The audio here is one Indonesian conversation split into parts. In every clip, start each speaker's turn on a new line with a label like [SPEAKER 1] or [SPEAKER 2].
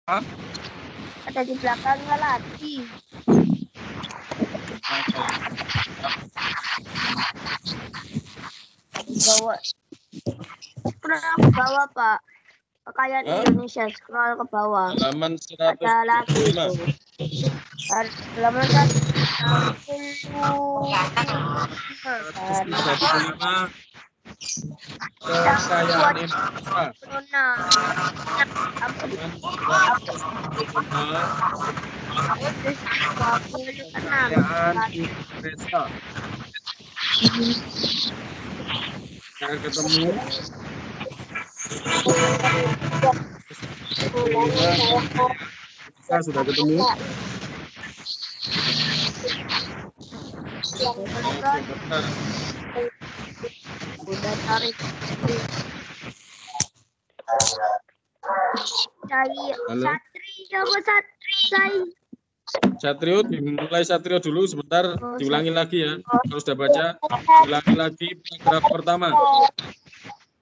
[SPEAKER 1] Ada di belakangnya lagi. Bawa. Scroll ke bawah, Pak. Kekayaan Indonesia, scroll ke bawah.
[SPEAKER 2] Halaman
[SPEAKER 1] Ada lagi
[SPEAKER 2] 135.
[SPEAKER 1] itu. Halaman
[SPEAKER 2] 135. Kekayaan Indonesia. Kekayaan Indonesia. Saya ketemu. Kita sudah ketemu.
[SPEAKER 1] Udah tarik.
[SPEAKER 2] Satrio, dimulai Satrio dulu sebentar, diulangi lagi ya. Kalau sudah baca, diulangi lagi paragraf pertama.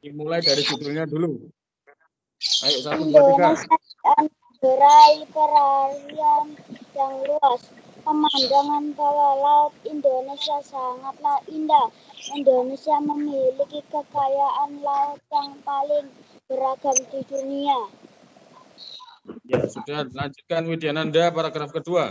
[SPEAKER 2] Dimulai dari judulnya dulu. Ayo, 1, 2, 3.
[SPEAKER 3] Berai perharian yang luas. Pemandangan bawah laut Indonesia sangatlah indah. Indonesia memiliki kekayaan laut yang paling beragam di dunia.
[SPEAKER 2] Ya, sudah. Lanjutkan Widyananda, paragraf kedua.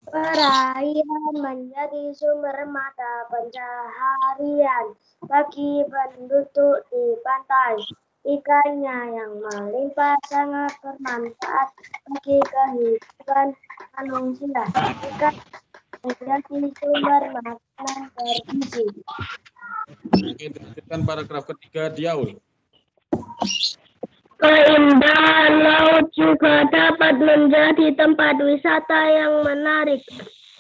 [SPEAKER 3] Perairan menjadi sumber mata pencaharian bagi penduduk di pantai. Ikannya yang melimpah sangat bermanfaat bagi kehidupan manusia. Ikan menjadi sumber makanan bergizi.
[SPEAKER 2] Oke, lanjutkan paragraf ketiga, Diaul.
[SPEAKER 3] Keindahan laut juga dapat menjadi tempat wisata yang menarik.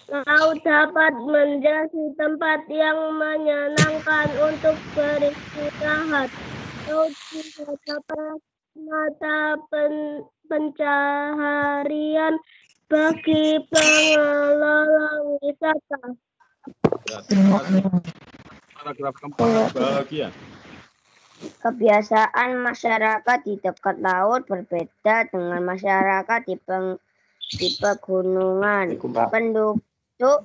[SPEAKER 3] Laut dapat menjadi tempat yang menyenangkan untuk beristirahat. Laut juga dapat mata pencaharian bagi pengelola wisata.
[SPEAKER 2] Ya, paragraf keempat, bahagia.
[SPEAKER 1] Kebiasaan masyarakat di dekat laut berbeda dengan masyarakat di pegunungan. Penduduk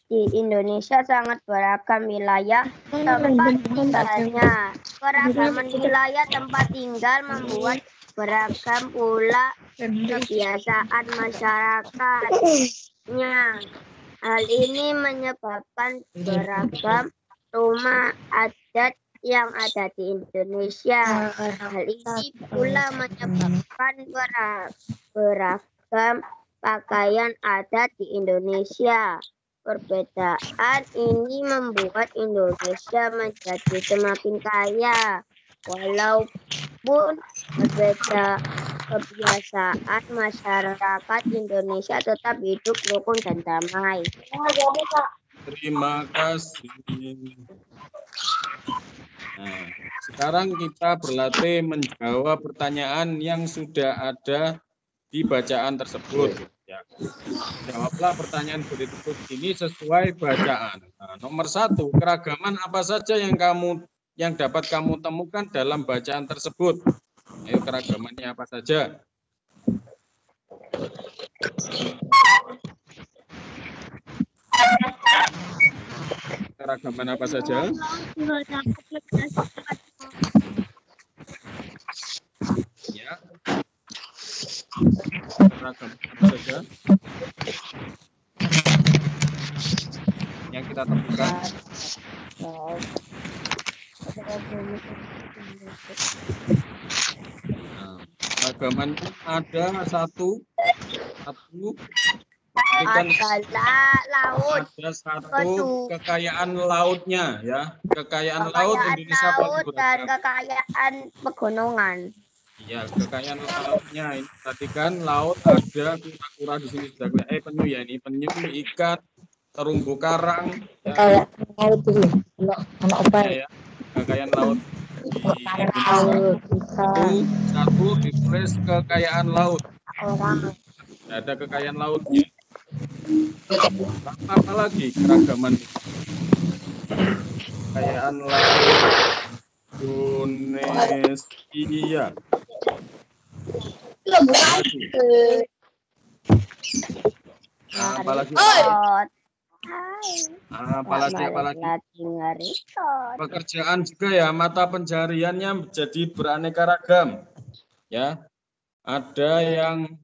[SPEAKER 1] di Indonesia sangat beragam wilayah tempat tinggalnya. Keragaman wilayah tempat tinggal membuat beragam pula kebiasaan masyarakatnya. Hal ini menyebabkan beragam rumah adat yang ada di Indonesia. Hal ini pula menyebabkan beragam pakaian adat di Indonesia. Perbedaan ini membuat Indonesia menjadi semakin kaya. Walaupun berbeda kebiasaan, masyarakat Indonesia tetap hidup rukun dan damai.
[SPEAKER 2] Terima kasih. Nah, sekarang kita berlatih menjawab pertanyaan yang sudah ada di bacaan tersebut. Ya. Jawablah pertanyaan berikut ini sesuai bacaan. Nah, nomor 1, keragaman apa saja yang dapat kamu temukan dalam bacaan tersebut? Ayo, keragamannya apa saja? Keragaman apa saja? Ya. Keragaman apa saja yang kita temukan? Nah, keragamannya ada satu
[SPEAKER 1] adalah laut.
[SPEAKER 2] Ada satu kekayaan lautnya, ya. Kekayaan laut Indonesia paling
[SPEAKER 1] laut dan
[SPEAKER 2] beragam.
[SPEAKER 1] kekayaan pegunungan.
[SPEAKER 2] Ya, kekayaan lautnya ini perhatikan, laut ada kura-kura di sini sudah kelihatan. Penyu ya, ini penyu, ikan, terumbu karang. Ya.
[SPEAKER 3] Laut dulu.
[SPEAKER 2] Ya, kekayaan laut di Indonesia. Itu satu ditulis kekayaan laut. Ada kekayaan lautnya. Apa lagi keragaman kekayaan laut Indonesia? Apalagi? Apalagi? Apalagi? Pekerjaan juga ya, mata pencahariannya menjadi beraneka ragam. Ya, ada yang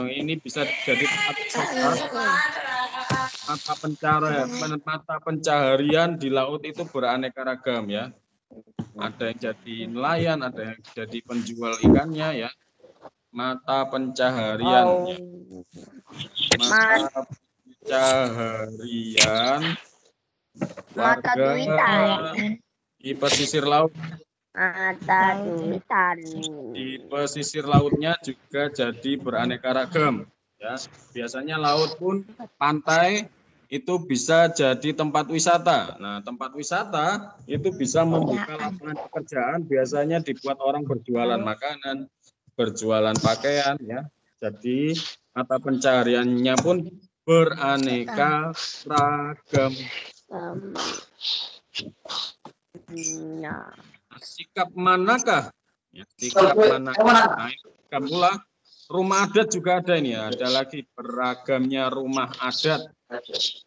[SPEAKER 2] ini bisa jadi tempat wisata. Mata pencaharian di laut itu beraneka ragam ya. Ada yang jadi nelayan, ada yang jadi penjual ikannya ya. Mata pencaharian. Ya. Mata pencaharian warga di pesisir laut.
[SPEAKER 1] Mata duitan.
[SPEAKER 2] Di pesisir lautnya juga jadi beraneka ragam. Ya, biasanya laut pun pantai itu bisa jadi tempat wisata. Nah, tempat wisata itu bisa membuka lapangan pekerjaan. Biasanya dibuat orang berjualan makanan, berjualan pakaian, ya. Jadi mata pencahariannya pun beraneka ragam. Sikap manakah? Ya, sikap manakah? Nah, sikap pula rumah adat juga ada ini ya. Ada lagi beragamnya rumah adat.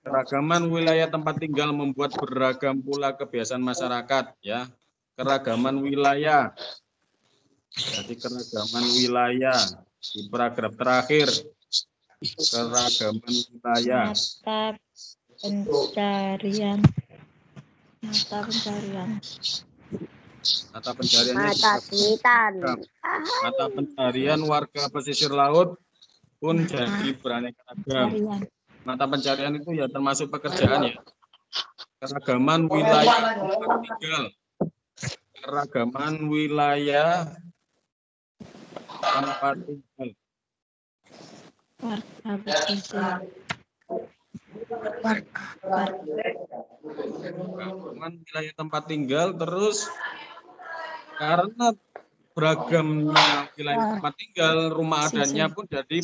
[SPEAKER 2] Keragaman wilayah tempat tinggal membuat beragam pula kebiasaan masyarakat ya. Keragaman wilayah. Jadi keragaman wilayah di paragraf terakhir. Keragaman wilayah. Mata pencaharian warga pesisir laut pun jadi beraneka ragam. Mata pencaharian itu ya termasuk pekerjaan ya. Keragaman wilayah tempat tinggal. Keragaman wilayah tempat tinggal. Keragaman wilayah tempat tinggal terus karena beragamnya wilayah tempat tinggal, rumah adatnya pun jadi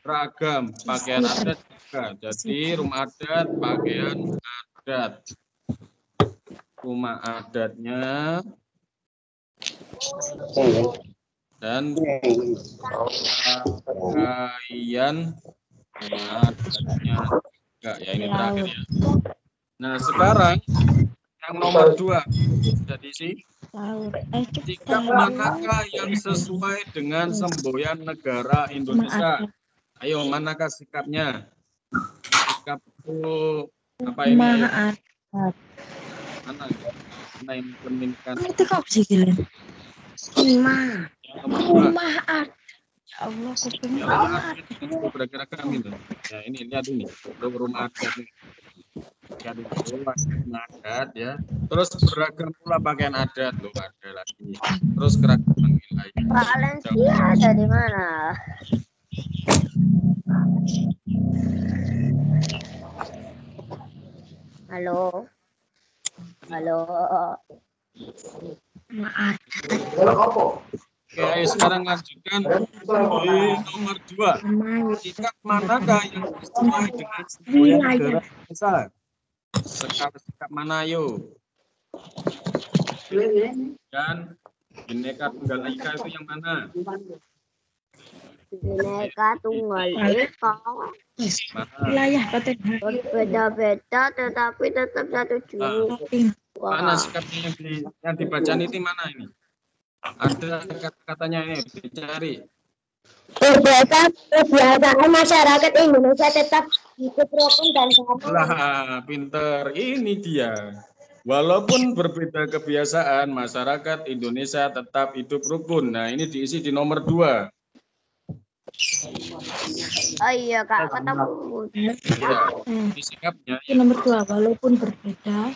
[SPEAKER 2] beragam. Pakaian adat juga. Jadi rumah adat, pakaian adat. Rumah adatnya dan pakaian adatnya juga. Ya, ini terakhir ya. Nah, sekarang yang nomor 2 sudah diisi. Sikap manakah yang sesuai dengan semboyan negara Indonesia? Ayo, manakah sikapnya? Sikap itu apa ini? Ayo. Mana yang mencerminkan?
[SPEAKER 3] Itu kau sih gila. Rumah adat. Ya Allah,
[SPEAKER 2] Rumah adat itu. Ya, ini lihat ini. Rumah adat ini. Rumah adat ya. Terus beragam pula pakaian adat loh, ada lagi. Terus keragaman wilayah.
[SPEAKER 1] Valencia ada di mana? Halo.
[SPEAKER 2] Oke, ayo sekarang lanjutkan di nomor 2. Sikap manakah yang sesuai dengan semboyan negara Indonesia? Sikap mana ayo? Dan Bhinneka Tunggal Ika itu yang mana?
[SPEAKER 1] Bhinneka Tunggal Ika.
[SPEAKER 3] wilayah
[SPEAKER 1] Berbeda-beda tetapi tetap satu
[SPEAKER 2] Mana sikapnya yang dibaca itu mana ini? Ada kata-katanya ini dicari.
[SPEAKER 3] Kebiasaan masyarakat Indonesia tetap hidup rukun dan damai.
[SPEAKER 2] Lah, pinter. Ini dia. Walaupun berbeda kebiasaan, masyarakat Indonesia tetap hidup rukun. Nah, ini diisi di nomor 2.
[SPEAKER 1] Oh iya Kak, ketemu.
[SPEAKER 2] Ya, ini sikapnya.
[SPEAKER 3] Nomor 2, walaupun berbeda.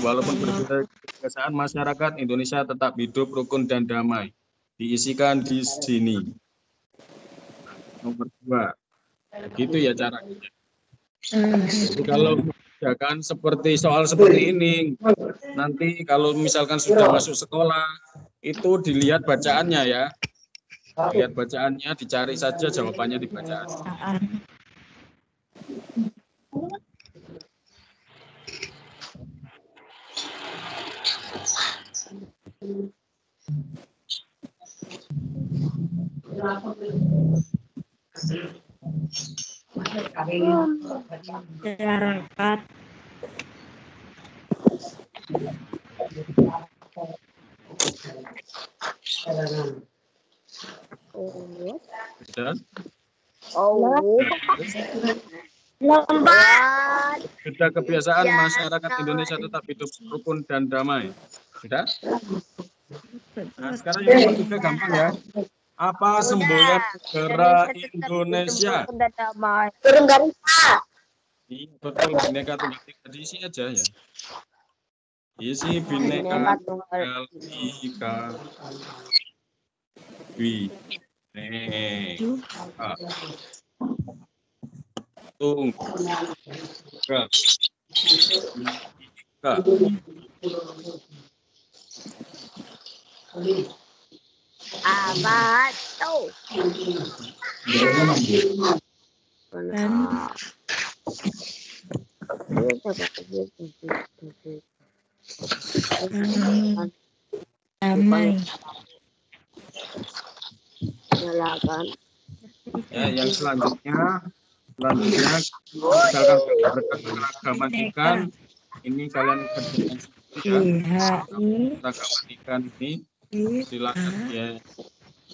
[SPEAKER 2] Walaupun berbeda kebiasaan, masyarakat Indonesia tetap hidup rukun dan damai. Diisikan di sini. Nomor 2. Begitu ya caranya. Jadi kalau kan seperti soal seperti ini, nanti kalau misalkan sudah masuk sekolah, itu dilihat bacaannya ya. Lihat bacaannya, dicari saja jawabannya di bacaan.
[SPEAKER 3] Masyarakat.
[SPEAKER 2] Sudah?
[SPEAKER 1] Oh.
[SPEAKER 3] Lompat.
[SPEAKER 2] Sudah kebiasaan masyarakat Indonesia tetap hidup rukun dan damai. Sudah? Nah, sekarang yang nomor 3 gampang ya. Apa semboyan negara Indonesia?
[SPEAKER 3] Burung garuda.
[SPEAKER 2] Iya, betul, Bhinneka Tunggal Ika. Diisi aja ya. Isi Bhinneka Tunggal Ika. Bhinneka Tunggal Ika.
[SPEAKER 1] Apa tuh?
[SPEAKER 3] Damai.
[SPEAKER 1] Nyalakan.
[SPEAKER 2] Ya, yang selanjutnya misalkan keragaman ikan, ini kalian kerjakan sendiri ya. Keragaman ikan ini silakan ya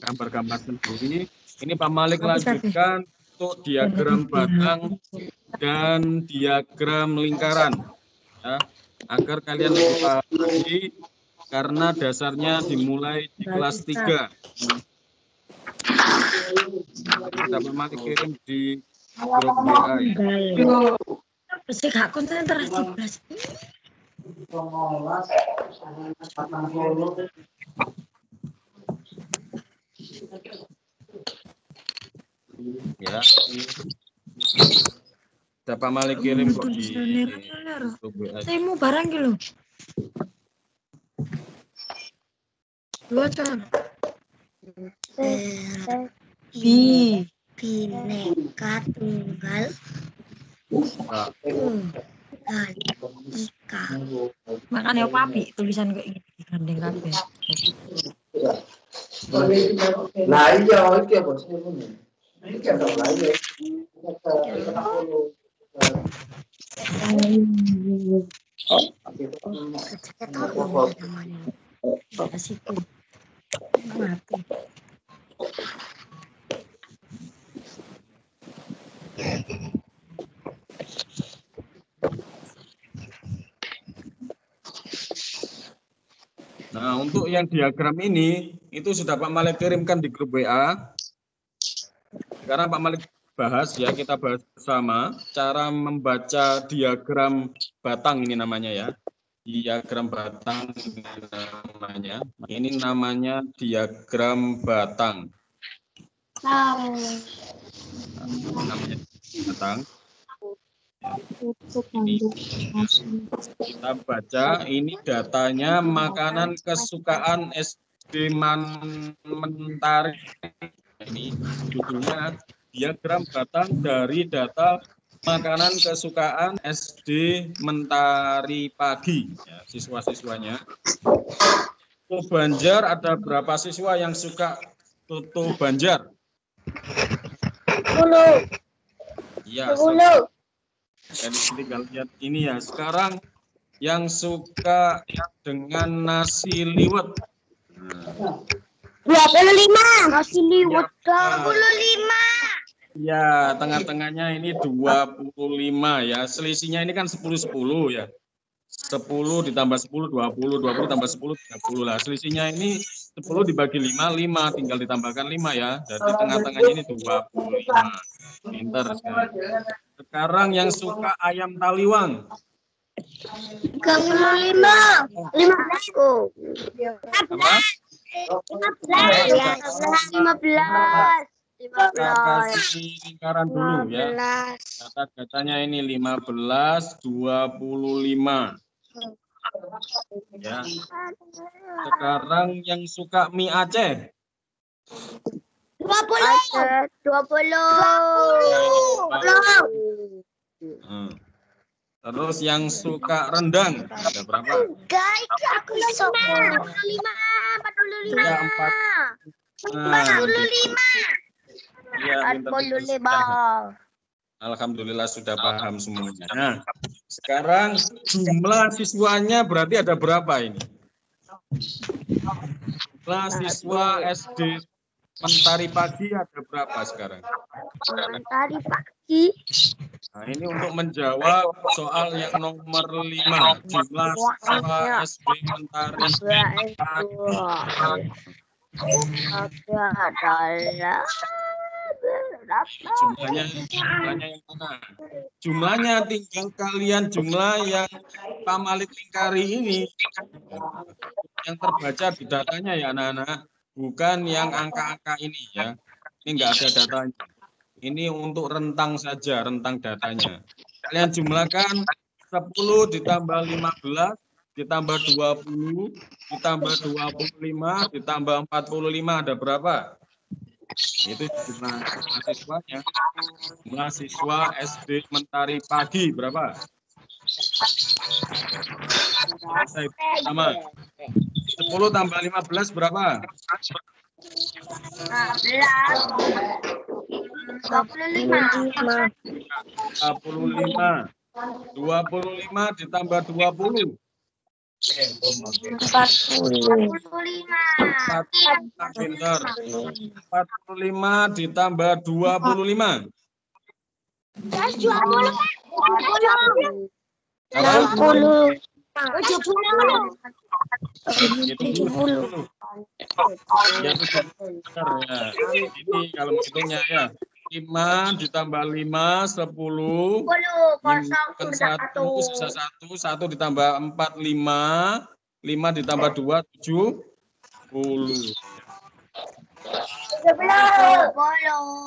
[SPEAKER 2] gambar-gambar sendiri. Ini Pak Malik lanjutkan untuk diagram batang dan diagram lingkaran ya, agar kalian lebih paham lagi karena dasarnya dimulai di kelas 3. Sudah Pak Malik kirim di grup WA ya.
[SPEAKER 3] Pasti gak konsentrasi belas.
[SPEAKER 2] Ya. Sudah Pak Malik kirim kok di grup WA.
[SPEAKER 3] Saya mau barang gitu. Dua con. Bhinneka Tunggal Ika. Makanya papi tulisan kayak gini gandeng kabeh.
[SPEAKER 4] Nah, iya, iki apa sih ini? Iki ada lagi.
[SPEAKER 3] Asiku. Mati.
[SPEAKER 2] Nah, untuk yang diagram ini, itu sudah Pak Malik kirimkan di grup WA. Sekarang Pak Malik bahas ya, kita bahas bersama cara membaca diagram batang ini namanya ya. Diagram batang ini namanya. Ini namanya diagram batang. Namanya batang. Ini kita baca, ini datanya makanan kesukaan SD Mentari. Ini judulnya diagram batang dari data makanan kesukaan SD Mentari Pagi. Ya, siswa-siswanya. Soto Banjar, ada berapa siswa yang suka soto Banjar?
[SPEAKER 3] 10.
[SPEAKER 2] Iya.
[SPEAKER 3] 10.
[SPEAKER 2] Jadi tinggal lihat ini ya. Sekarang yang suka dengan nasi liwet.
[SPEAKER 3] 25.
[SPEAKER 1] Nasi liwet
[SPEAKER 3] 25.
[SPEAKER 2] Ya, tengah-tengahnya ini 25 ya. Selisihnya ini kan 10-10 ya. 10 ditambah 10, 20, 20 tambah 10, 30 lah. Selisihnya ini 10 dibagi 5, 5. Tinggal ditambahkan 5 ya. Jadi tengah-tengahnya ini 25. Pinter sekali. Sekarang yang suka ayam taliwang.
[SPEAKER 3] 35. 15.
[SPEAKER 2] Apa?
[SPEAKER 1] 15.
[SPEAKER 2] Kita kasih lingkaran dulu ya. Kata-katanya ini 15, 25. Ya. Sekarang yang suka mie Aceh.
[SPEAKER 1] 20. 20.
[SPEAKER 2] Terus yang suka rendang. Ada berapa?
[SPEAKER 1] Guys, aku suka 45. 45.
[SPEAKER 2] Nah,
[SPEAKER 1] 45.
[SPEAKER 2] iya, pinter.
[SPEAKER 1] 45.
[SPEAKER 2] Alhamdulillah sudah paham semuanya. Nah, sekarang jumlah siswanya berarti ada berapa ini? Jumlah siswa SD Mentari Pagi ada berapa sekarang?
[SPEAKER 1] Mentari pagi.
[SPEAKER 2] Nah, ini untuk menjawab soal yang nomor 5. Jumlah siswa SD Mentari Pagi. Jumlahnya yang mana? Jumlahnya tinggal kalian jumlah yang Pak Malik lingkari ini. Yang terbaca di datanya ya anak-anak. Bukan yang angka-angka ini ya. Ini enggak ada datanya. Ini untuk rentang saja, rentang datanya. Kalian jumlahkan 10 ditambah 15, ditambah 20, ditambah 25, ditambah 45, ada berapa? Itu jumlah siswanya. Jumlah siswa SD Mentari Pagi berapa? Sama. 10 tambah 15 berapa?
[SPEAKER 1] 25.
[SPEAKER 2] 25 ditambah 20.
[SPEAKER 1] 45.
[SPEAKER 2] 45 ditambah 25.
[SPEAKER 3] 60.
[SPEAKER 2] 70. Ya, benar ya. Ini kalau hitungnya ya. 5 ditambah 5, 10. 1, sisa 1. 1 ditambah 4, 5. 5 ditambah 2, 70.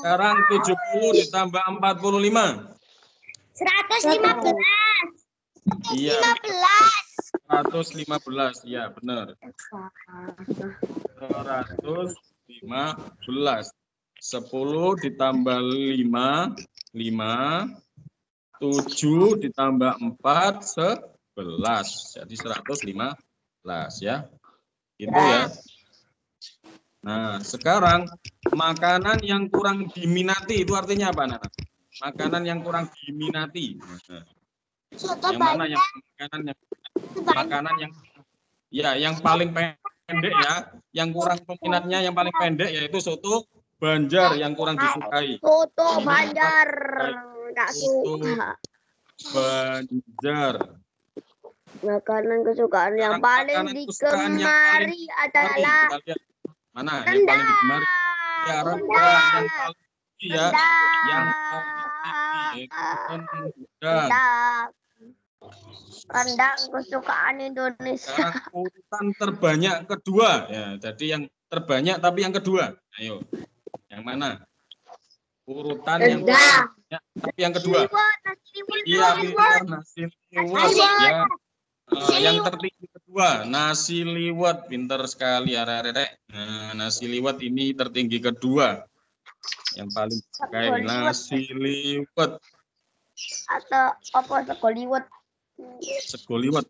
[SPEAKER 2] Sekarang 70 ditambah 45.
[SPEAKER 3] 115.
[SPEAKER 2] Iya. 115. Ya, benar. 115. 10 ditambah 5, 5. 7 ditambah 4, 11. Jadi 115 ya. Itu ya. Nah, sekarang makanan yang kurang diminati itu artinya apa, Nana? Makanan yang kurang diminati. Nah, yang mana yang makanan yang ya yang paling pendek ya, yang kurang peminatnya yang paling pendek yaitu soto Banjar yang kurang disukai.
[SPEAKER 1] Soto Banjar. Enggak
[SPEAKER 2] Soto
[SPEAKER 1] suka.
[SPEAKER 2] Banjar.
[SPEAKER 1] Makanan kesukaan yang paling digemari adalah
[SPEAKER 2] mana yang paling digemari? Ya, rendang yang paling ya, yang
[SPEAKER 1] rendang kesukaan Indonesia.
[SPEAKER 2] sekarang urutan terbanyak kedua ya. Jadi yang terbanyak tapi yang kedua. Ayo. Yang mana? Urutan yang terbanyak tapi yang kedua. Iya, nasi liwet ya. Yang tertinggi kedua, nasi liwet. Pinter sekali arek-arek. Nah, nasi liwet ini tertinggi kedua. Yang paling disukai nasi liwet.
[SPEAKER 1] Atau apa sego liwet?
[SPEAKER 2] Sego liwet.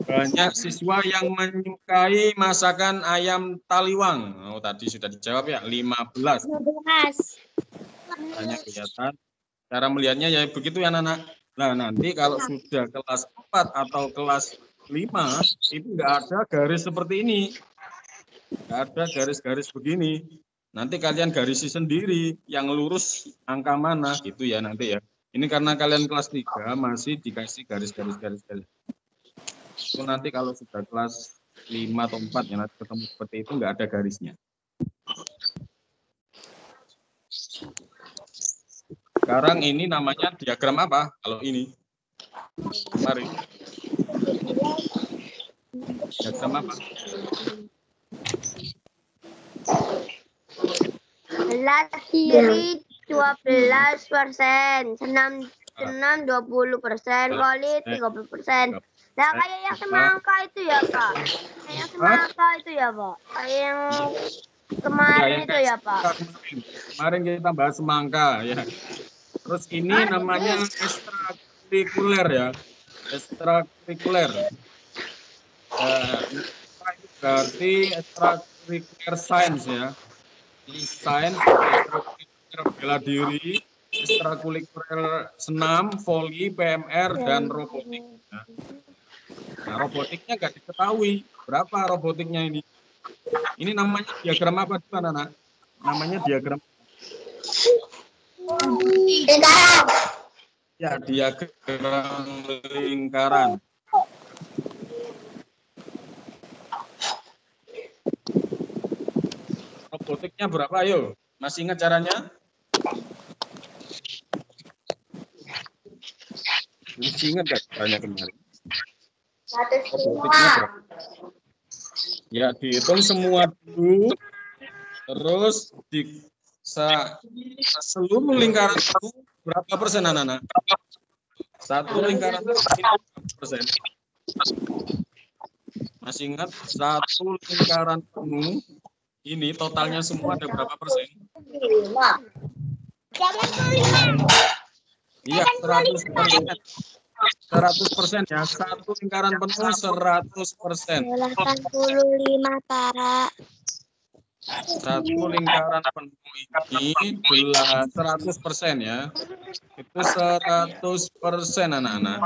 [SPEAKER 2] Banyak siswa yang menyukai masakan ayam taliwang. Oh, tadi sudah dijawab ya, 15. Banyak kelihatan. Cara melihatnya ya begitu ya, anak-anak. Nah, nanti kalau sudah kelas 4 atau kelas 5, itu enggak ada garis seperti ini. Enggak ada garis-garis begini. Nanti kalian garisi sendiri, yang lurus angka mana, gitu ya nanti ya. Ini karena kalian kelas 3 masih dikasih garis-garis. Itu nanti kalau sudah kelas 5 atau 4 ya nanti ketemu seperti itu enggak ada garisnya. Sekarang ini namanya diagram apa? Kalau ini, mari. Diagram apa?
[SPEAKER 1] Belas kiri 12%, senam 20%, kali 30%. Nah, kayak yang semangka itu ya, Pak. Kayak yang semangka itu ya, Pak. Kayak yang kemarin itu ya, Pak.
[SPEAKER 2] Kemarin kita bahas semangka ya. Terus ini namanya ekstrakurikuler ya. Ekstrakurikuler. Berarti ekstrakurikuler ekstrakurikuler sains ya. Ini sains, ekstrakurikuler bela diri, ekstrakurikuler senam, voli, PMR, dan robotik. Nah, robotiknya nggak diketahui. Berapa robotiknya ini? Ini namanya diagram apa, anak-anak? Namanya diagram.
[SPEAKER 3] Lingkaran.
[SPEAKER 2] Ya, diagram lingkaran. Robotiknya berapa, ayo? Masih ingat caranya? Masih ingat nggak caranya kemarin? Robotiknya berapa? Ya, dihitung semua dulu. Terus di seluruh lingkaran itu berapa persen, anak-anak? Satu lingkaran itu berapa persen? Masih ingat? Satu lingkaran penuh ini totalnya semua ada berapa persen?
[SPEAKER 3] 5.
[SPEAKER 2] Iya, 100%. 100% ya. Satu lingkaran penuh 100%.
[SPEAKER 3] 85, Pak.
[SPEAKER 2] Satu lingkaran penuh ini 100% ya. Itu 100% anak-anak.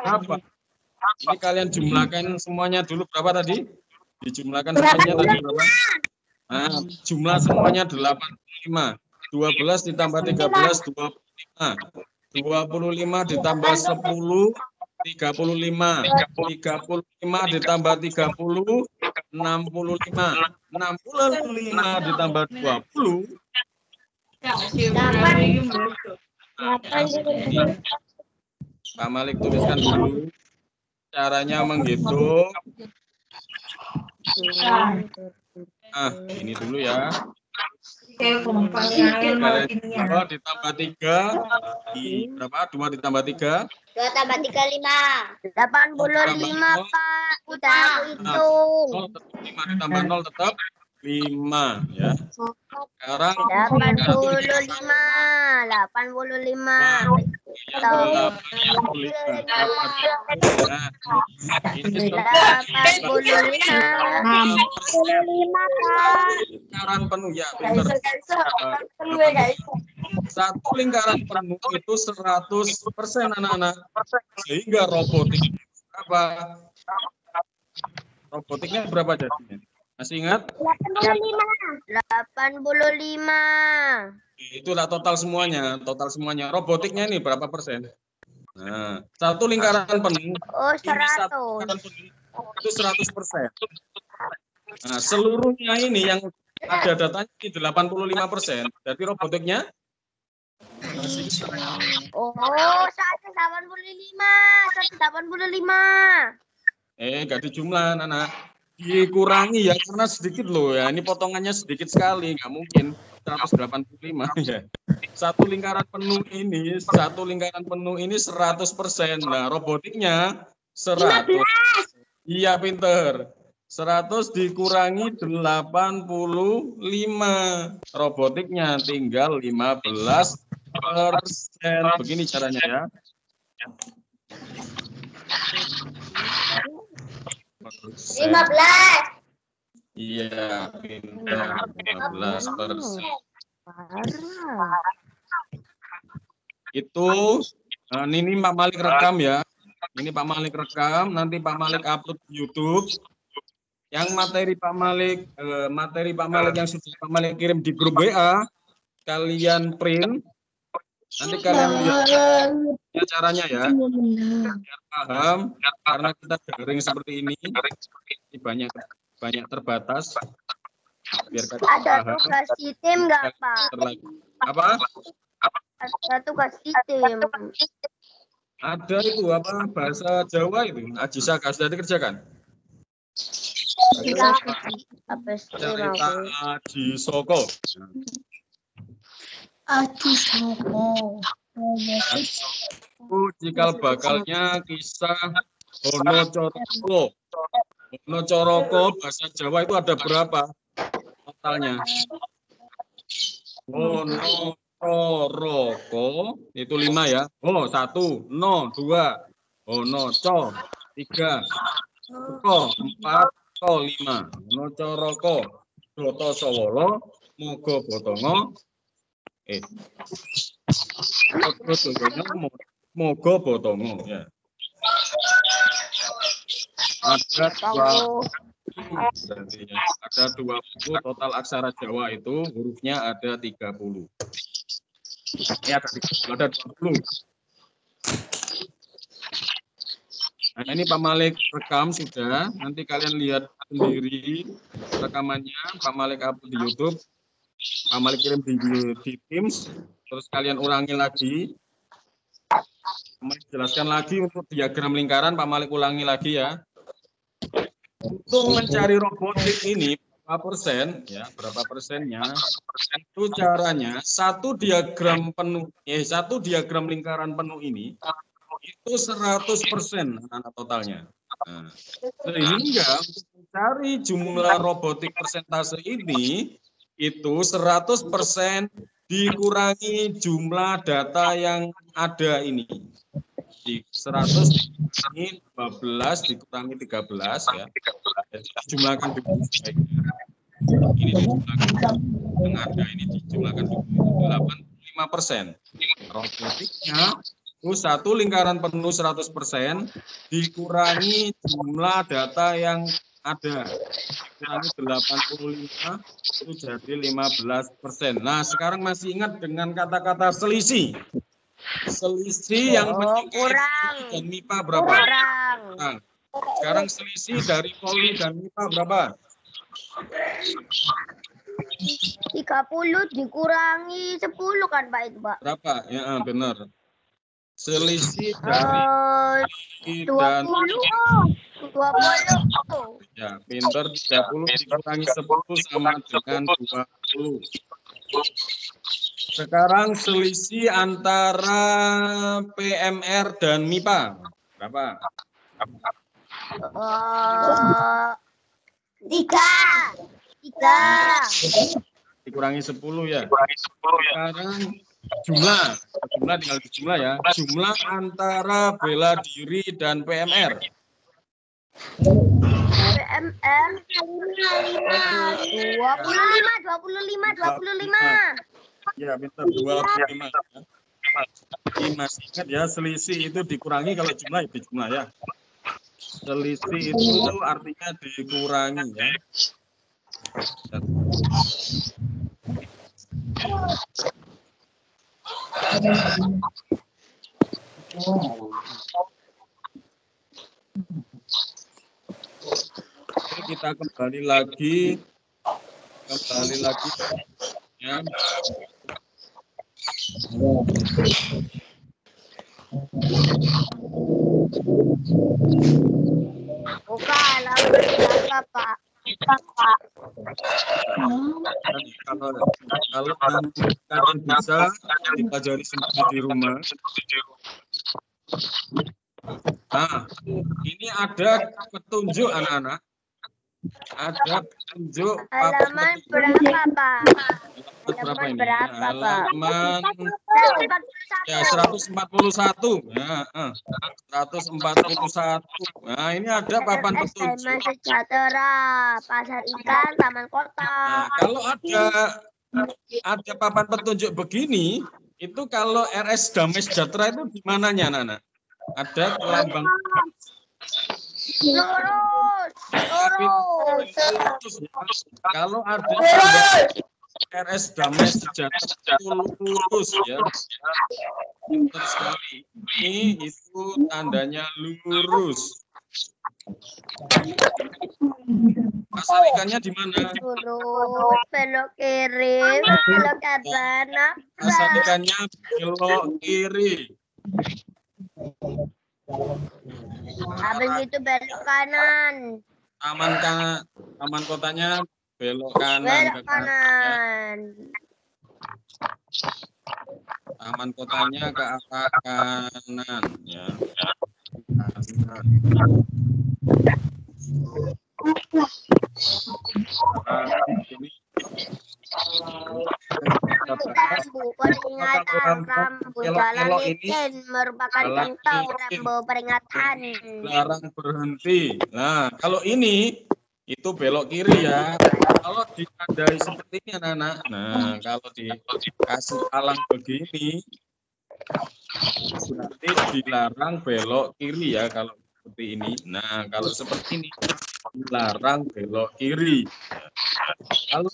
[SPEAKER 2] Apa? Ini kalian jumlahkan semuanya dulu berapa tadi? Dijumlahkan semuanya tadi berapa? Nah, jumlah semuanya 85. 12 ditambah 13, 25. 25 ditambah 10, 35. 35 ditambah 30, 65. 65 ditambah 20. Pak Malik tuliskan dulu caranya menghitung. Nah, ini dulu ya. Kalian 2 ditambah 3 berapa? 2 ditambah 3
[SPEAKER 3] 2 tambah 3, 5.
[SPEAKER 1] 85, Pak. Udah aku hitung.
[SPEAKER 2] 5 ditambah 0 tetap 5 ya. Sekarang
[SPEAKER 1] 85. 85.
[SPEAKER 2] Nah, ini
[SPEAKER 1] 85.
[SPEAKER 2] lingkaran penuh ya, pinter. Satu lingkaran penuh itu 100% anak-anak. Sehingga robotik berapa? Robotiknya berapa jadinya? Masih ingat?
[SPEAKER 1] 85.
[SPEAKER 2] Itulah total semuanya. Total semuanya. Robotiknya ini berapa persen? Nah, satu lingkaran penuh.
[SPEAKER 1] Oh,
[SPEAKER 2] Ini satu
[SPEAKER 1] 100.
[SPEAKER 2] lingkaran penuh itu 100%. Nah, seluruhnya ini yang ada datanya di 85%. Jadi robotiknya
[SPEAKER 1] Oh, 185. 185.
[SPEAKER 2] nggak dijumlah, anak. Dikurangi ya, karena sedikit loh ya. Ini potongannya sedikit sekali, nggak mungkin 185 ya. Satu lingkaran penuh ini 100%. Nah, robotiknya 100. Iya, pinter. 100 dikurangi 85. Robotiknya tinggal 15%. Begini caranya ya. Persen.
[SPEAKER 3] 15.
[SPEAKER 2] Iya, pintar. 15%. Itu ini Pak Malik rekam ya. Ini Pak Malik rekam, nanti Pak Malik upload di YouTube. Yang materi Pak Malik yang sudah Pak Malik kirim di grup WA, kalian print. Nanti kalian lihat caranya ya. Biar paham, karena kita daring seperti ini banyak terbatas. Biar kalian
[SPEAKER 1] Ada
[SPEAKER 2] paham.
[SPEAKER 1] tugas sistem nggak, Pak?
[SPEAKER 2] Apa?
[SPEAKER 1] Ada tugas sistem.
[SPEAKER 2] Ada itu apa bahasa Jawa itu. Ajisaka sudah dikerjakan. Cerita Aji Soko. Cikal bakalnya kisah Hono Coroko. Hono Coroko bahasa Jawa itu ada berapa totalnya? Hono Coroko itu 5 ya. Oh, 1, no 2, Hono Co 3, Ko 4, Coroko 5. Nocoroko Broto Sowolo Mogo Botongo Mogo Botongo ya. Ada ada 20 total aksara Jawa itu hurufnya ada 30. Ya ada 20. Nah, ini Pak Malik rekam sudah. Nanti kalian lihat sendiri rekamannya. Pak Malik upload di YouTube. Pak Malik kirim di Teams. Terus kalian ulangi lagi. Pak Malik jelaskan lagi untuk diagram lingkaran. Pak Malik ulangi lagi ya. Untuk mencari robotik ini berapa persen? Ya, berapa persennya? Itu caranya satu diagram lingkaran penuh ini itu 100% anak totalnya. Nah, sehingga untuk mencari jumlah robotik persentase ini itu 100% dikurangi jumlah data yang ada ini. Di 100 ini 12 dikurangi 13 ya. Jadi dijumlahkan dulu sebaiknya. Ini dijumlahkan yang ada ini dijumlahkan 85%. Robotiknya itu satu lingkaran penuh 100% dikurangi jumlah data yang ada. Dikurangi 85 itu jadi 15%. Nah, sekarang masih ingat dengan kata-kata selisih. Selisih yang
[SPEAKER 1] kurang.
[SPEAKER 2] dan MIPA berapa?
[SPEAKER 1] Kurang.
[SPEAKER 2] Nah, sekarang selisih dari poli dan MIPA berapa?
[SPEAKER 1] 30 dikurangi 10 kan Pak itu Pak?
[SPEAKER 2] Berapa? Ya benar. Selisih dari
[SPEAKER 1] 20.
[SPEAKER 2] Ya, pinter 30 dikurangi 10 sama dengan 20. Sekarang selisih antara PMR dan MIPA berapa?
[SPEAKER 1] 3.
[SPEAKER 2] Dikurangi 10 ya. Sekarang jumlah tinggal di jumlah ya. Jumlah antara bela diri dan PMR.
[SPEAKER 1] PMR 25.
[SPEAKER 2] Ya, pintar 25. Masih ingat ya, selisih itu dikurangi kalau jumlah itu jumlah ya. Selisih itu artinya dikurangi ya. Kita kembali lagi ya.
[SPEAKER 1] Bukan, berapa Pak?
[SPEAKER 2] Kalau kalian bisa dipelajari sendiri di rumah. Nah, ini ada petunjuk anak-anak. Ada petunjuk
[SPEAKER 1] halaman berapa Pak?
[SPEAKER 2] Berapa ini?
[SPEAKER 1] Berapa Pak?
[SPEAKER 2] Halaman ya 141. Ya, 141. Nah, ini ada papan petunjuk.
[SPEAKER 1] Taman Sejahtera, Pasar Ikan, Taman Kota.
[SPEAKER 2] Nah, kalau ada papan petunjuk begini, itu kalau RS Damai Sejahtera itu di mananya, Nana? Ada lambang
[SPEAKER 1] Lurus.
[SPEAKER 2] Kalau ada RS Damai Sejahtera lurus ya. Pintar sekali. Ini itu tandanya lurus. Pasar ikannya di mana?
[SPEAKER 1] Lurus, belok kiri, belok kanan.
[SPEAKER 2] Pasar ikannya belok kiri.
[SPEAKER 1] Habis itu belok kanan.
[SPEAKER 2] Taman kotanya belok kanan.
[SPEAKER 1] Belok kanan.
[SPEAKER 2] Taman kotanya ke arah kanan ya. Kanan. Ini
[SPEAKER 1] Rambu peringatan, rambu jalan licin merupakan contoh rambu peringatan.
[SPEAKER 2] larang berhenti. Nah, kalau ini itu belok kiri ya. Kalau ditandai seperti ini anak-anak, nah kalau dikasih palang begini, berarti dilarang belok kiri ya kalau seperti ini. Nah kalau seperti ini dilarang belok kiri. Kalau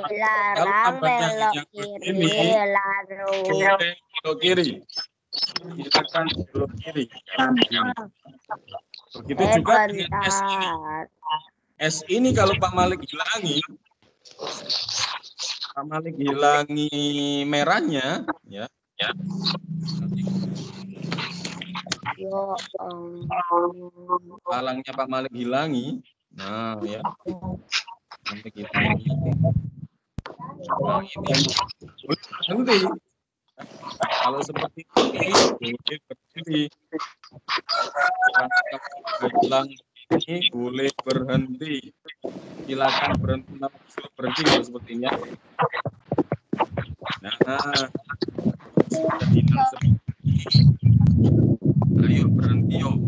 [SPEAKER 1] Dilarang
[SPEAKER 2] tambahnya
[SPEAKER 1] belok
[SPEAKER 2] yang
[SPEAKER 1] kiri,
[SPEAKER 2] begini,
[SPEAKER 1] lalu
[SPEAKER 2] boleh belok kiri. Silakan belok kiri. Begitu juga dengan S ini. S ini kalau Pak Malik hilangi merahnya, ya. Palangnya Pak Malik hilangi. Nah, ya. Malik hilangi. Nah, ini berhenti. Kalau seperti ini boleh berhenti. Hilang ini boleh berhenti. Silakan berhenti kalau seperti ini. Nah, sudah hilang seperti ini. Ayo berhenti yuk.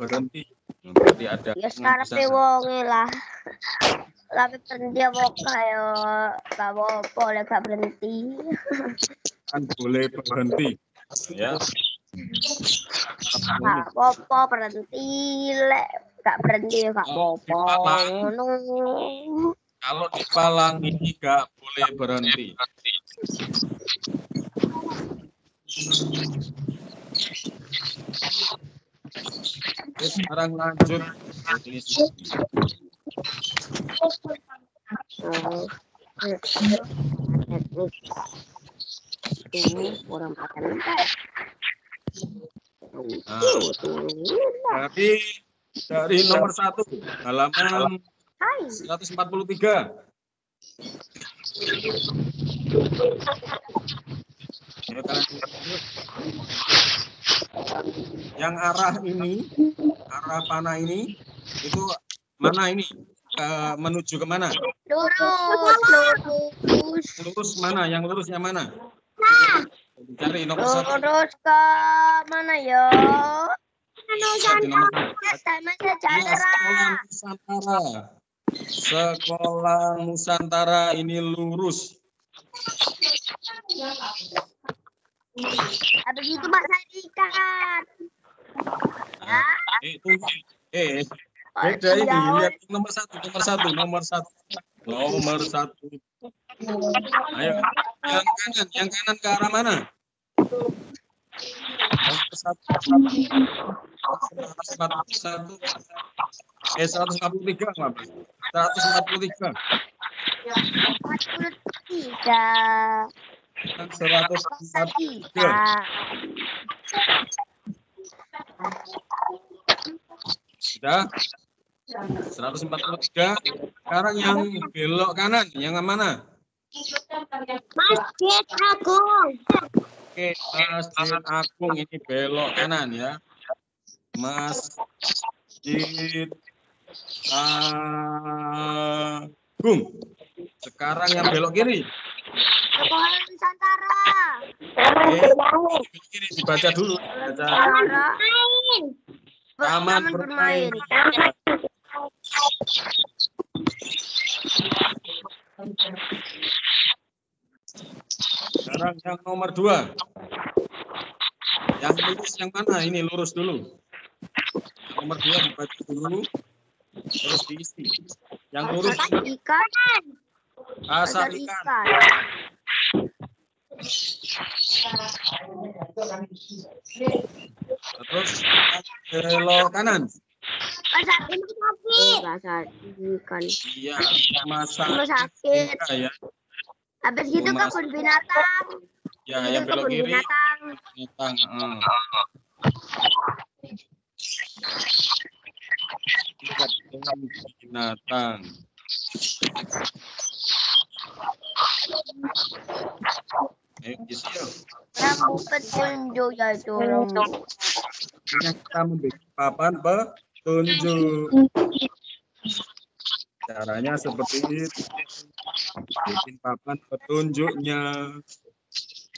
[SPEAKER 2] Berhenti. Berarti ada.
[SPEAKER 1] ya sekarang pewongi lah. Tapi berhenti apa kayo gak boleh gak berhenti.
[SPEAKER 2] Kan boleh berhenti, ya.
[SPEAKER 1] Gak apa berhenti lek gak berhenti gak apa.
[SPEAKER 2] Kalau di palang ini gak boleh berhenti. Oke, sekarang lanjut.
[SPEAKER 1] Kurang pakai
[SPEAKER 2] dari nomor 1 halaman 143. Yang arah panah ini itu mana ini? Menuju ke mana? Lurus mana? Yang lurusnya mana? Cari nomor 1.
[SPEAKER 1] Lurus ke mana ya?
[SPEAKER 2] Sekolah Nusantara ini lurus.
[SPEAKER 1] Habis itu Mas Ikan.
[SPEAKER 2] Beda ini. Lihat nomor satu. Ayo, yang kanan ke arah mana? Nomor 141. 143 apa? 143. 143. Sudah? 143. Sekarang yang belok kanan, yang mana?
[SPEAKER 3] Masjid Agung.
[SPEAKER 2] Oke, Masjid Agung ini belok kanan ya. Masjid Agung. Sekarang yang belok kiri.
[SPEAKER 1] Sekolah Nusantara.
[SPEAKER 2] Kiri dibaca dulu. Taman bermain. Sekarang yang nomor 2. Yang lurus yang mana? Ini lurus dulu. Yang nomor 2 dibaca dulu. Terus diisi. Yang lurus
[SPEAKER 1] ikan.
[SPEAKER 2] Pasar ikan. Terus belok kanan.
[SPEAKER 1] Pasar ikan.
[SPEAKER 2] Iya, rumah
[SPEAKER 1] sakit.
[SPEAKER 2] Ya.
[SPEAKER 1] Habis gitu kebun binatang.
[SPEAKER 2] Ya, yang belok kiri. Binatang. Binatang.
[SPEAKER 1] Rambu petunjuk ya tolong.
[SPEAKER 2] Kita membuat papan petunjuk. Caranya seperti itu. Bikin papan petunjuknya.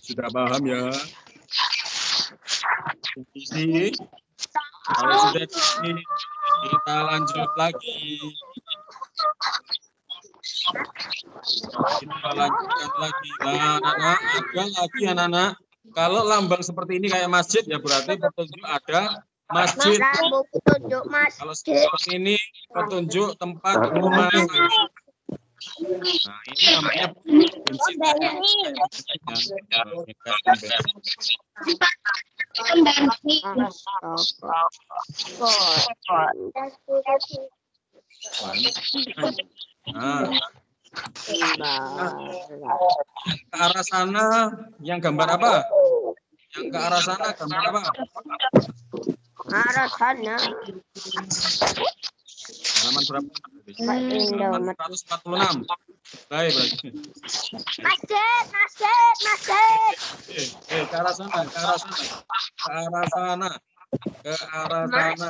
[SPEAKER 2] Sudah paham ya? Isi. Kalau sudah ini, kita lanjut lagi. Kita lanjutkan lagi. Nah, anak-anak, ada lagi anak-anak. Kalau lambang seperti ini kayak masjid, ya berarti petunjuk ada masjid.
[SPEAKER 1] Lambang petunjuk masjid.
[SPEAKER 2] Kalau seperti ini, petunjuk tempat rumah sakit. Nah, ini namanya bensin. Nah, ke arah sana yang gambar apa? Yang ke arah sana gambar apa?
[SPEAKER 1] Arah sana.
[SPEAKER 2] Halaman berapa? Halaman 146. Baik, baik.
[SPEAKER 1] Masjid.
[SPEAKER 2] Ke arah sana, ke arah sana. Ke arah sana. Ke arah sana.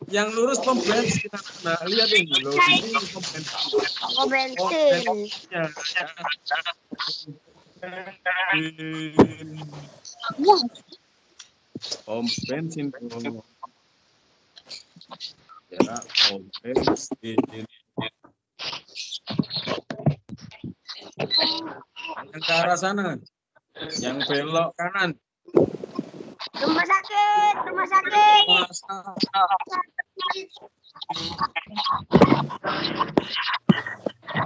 [SPEAKER 2] Yang lurus pom bensin. Nah, lihat ini loh. Ini pom bensin.
[SPEAKER 1] Oh, bensin.
[SPEAKER 2] Pom bensin. Ya, pom bensin. Yang ke arah sana. Yang belok kanan.
[SPEAKER 1] Rumah sakit.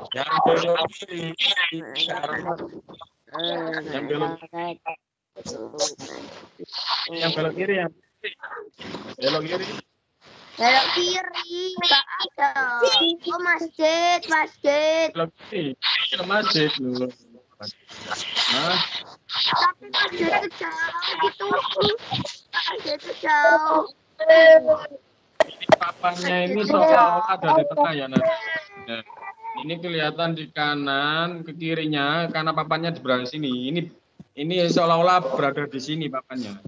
[SPEAKER 2] Yang belok kiri. Yang belok kiri ya. Belok kiri.
[SPEAKER 1] Belok kiri. Enggak ada. Oh, masjid.
[SPEAKER 2] Belok kiri. Ke masjid dulu. Nah,
[SPEAKER 1] Tapi masjid itu jauh gitu. Masjid itu jauh.
[SPEAKER 2] papannya ini seolah ada di tengah ya. Nah, ini kelihatan di kanan, ke kirinya karena papannya di sebelah sini. Ini seolah-olah berada di sini papannya.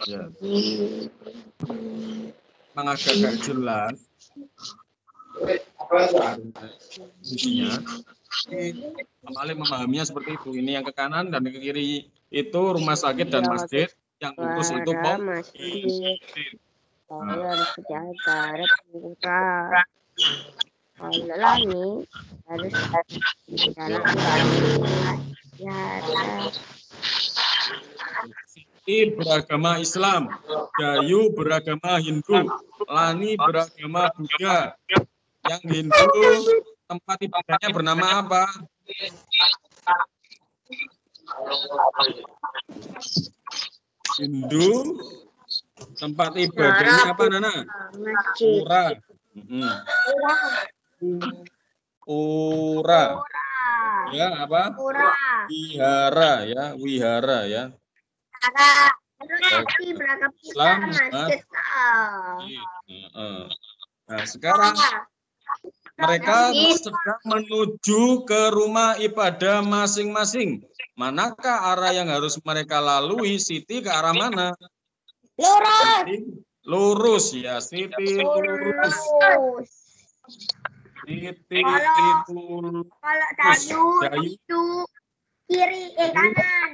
[SPEAKER 2] Ya. Memang agak jelas. Isinya. Paling memahaminya seperti itu. Ini yang ke kanan dan ke kiri itu rumah sakit dan masjid. Yang lurus itu pom bensin.
[SPEAKER 1] Saya harus jaga murah. Kalau lagi harus jalan ya.
[SPEAKER 2] Siti beragama Islam, Dayu beragama Hindu, Lani beragama Buddha. Yang Hindu tempat ibadahnya bernama apa? Hindu tempat ibadahnya apa, Nana? Pura. Pura. Ya, apa? Wihara ya, wihara ya. Islam, masjid. Nah, sekarang mereka sedang menuju ke rumah ibadah masing-masing. Manakah arah yang harus mereka lalui? Siti ke arah mana? Lurus ya, Siti lurus. Siti lurus.
[SPEAKER 1] Kalau Dayu itu kiri kanan.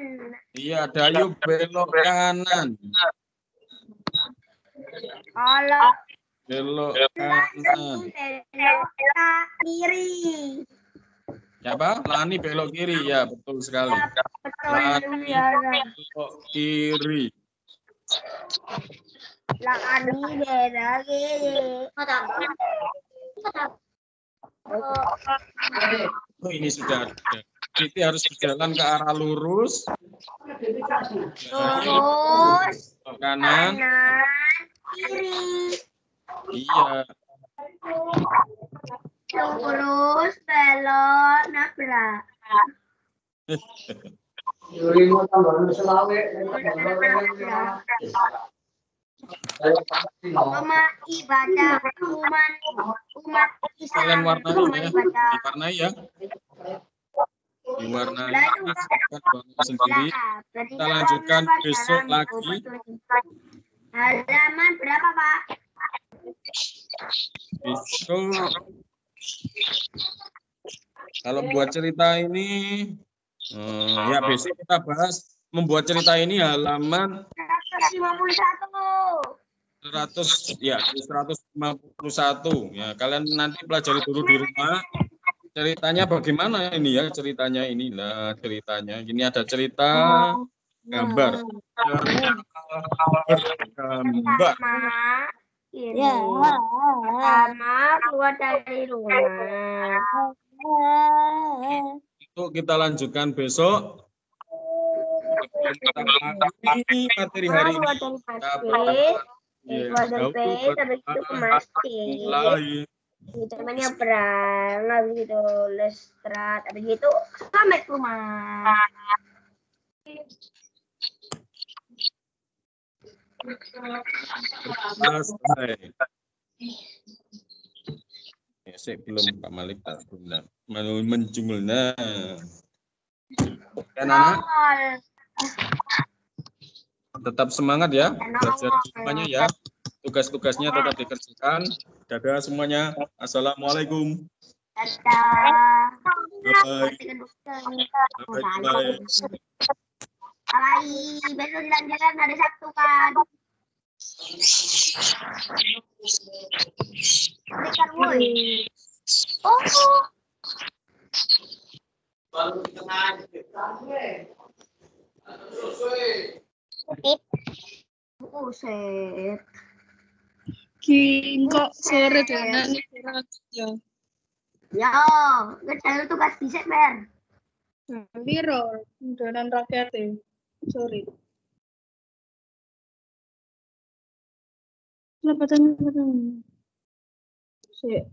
[SPEAKER 2] Iya, Dayu belok kanan.
[SPEAKER 1] Kalau
[SPEAKER 2] Belok kanan.
[SPEAKER 1] belok kiri.
[SPEAKER 2] Ya, Pak? Lani belok kiri ya, betul sekali. Lani belok kiri.
[SPEAKER 1] Lani belok kiri.
[SPEAKER 2] Oh, ini sudah ada. Siti harus berjalan ke arah lurus.
[SPEAKER 1] Lurus.
[SPEAKER 2] Kanan.
[SPEAKER 1] Kiri.
[SPEAKER 2] Iya.
[SPEAKER 1] Lurus, belok, nabrak. Rumah ibadah umat Islam.
[SPEAKER 2] Kalian warnai ya. Diwarnai ya. Diwarnai sendiri. Kita lanjutkan besok lagi.
[SPEAKER 1] Halaman berapa, Pak?
[SPEAKER 2] Besok. Kalau buat cerita ini Ya, besok kita bahas membuat cerita ini halaman
[SPEAKER 1] 151.
[SPEAKER 2] 151. Ya, kalian nanti pelajari dulu di rumah. Ceritanya bagaimana ini ya? Ceritanya inilah ceritanya. Ini ada cerita gambar. Gambar.
[SPEAKER 1] Ini pertama keluar dari rumah.
[SPEAKER 2] Itu kita lanjutkan besok. Ini materi hari ini.
[SPEAKER 1] Keluar dari masjid, habis itu ke masjid. Temannya perang, habis itu lestrat, habis itu sampai ke rumah.
[SPEAKER 2] Selesai. Ya, saya belum Pak Malik tak benar. Mau menjumulnya. Kan anak? Tetap semangat ya, belajar semuanya ya. Tugas-tugasnya tetap dikerjakan. Dadah semuanya. Assalamualaikum.
[SPEAKER 1] Dadah.
[SPEAKER 2] Bye.
[SPEAKER 1] Bye. Besok jalan-jalan ada Sabtu kan. Berikan woi. Oh. Buset.
[SPEAKER 5] Kok sore dana nih ya.
[SPEAKER 1] Ya, ngerjain tugas di Mer.
[SPEAKER 5] Biro, donan rakyat ya. Sorry. Lepatan. Sik.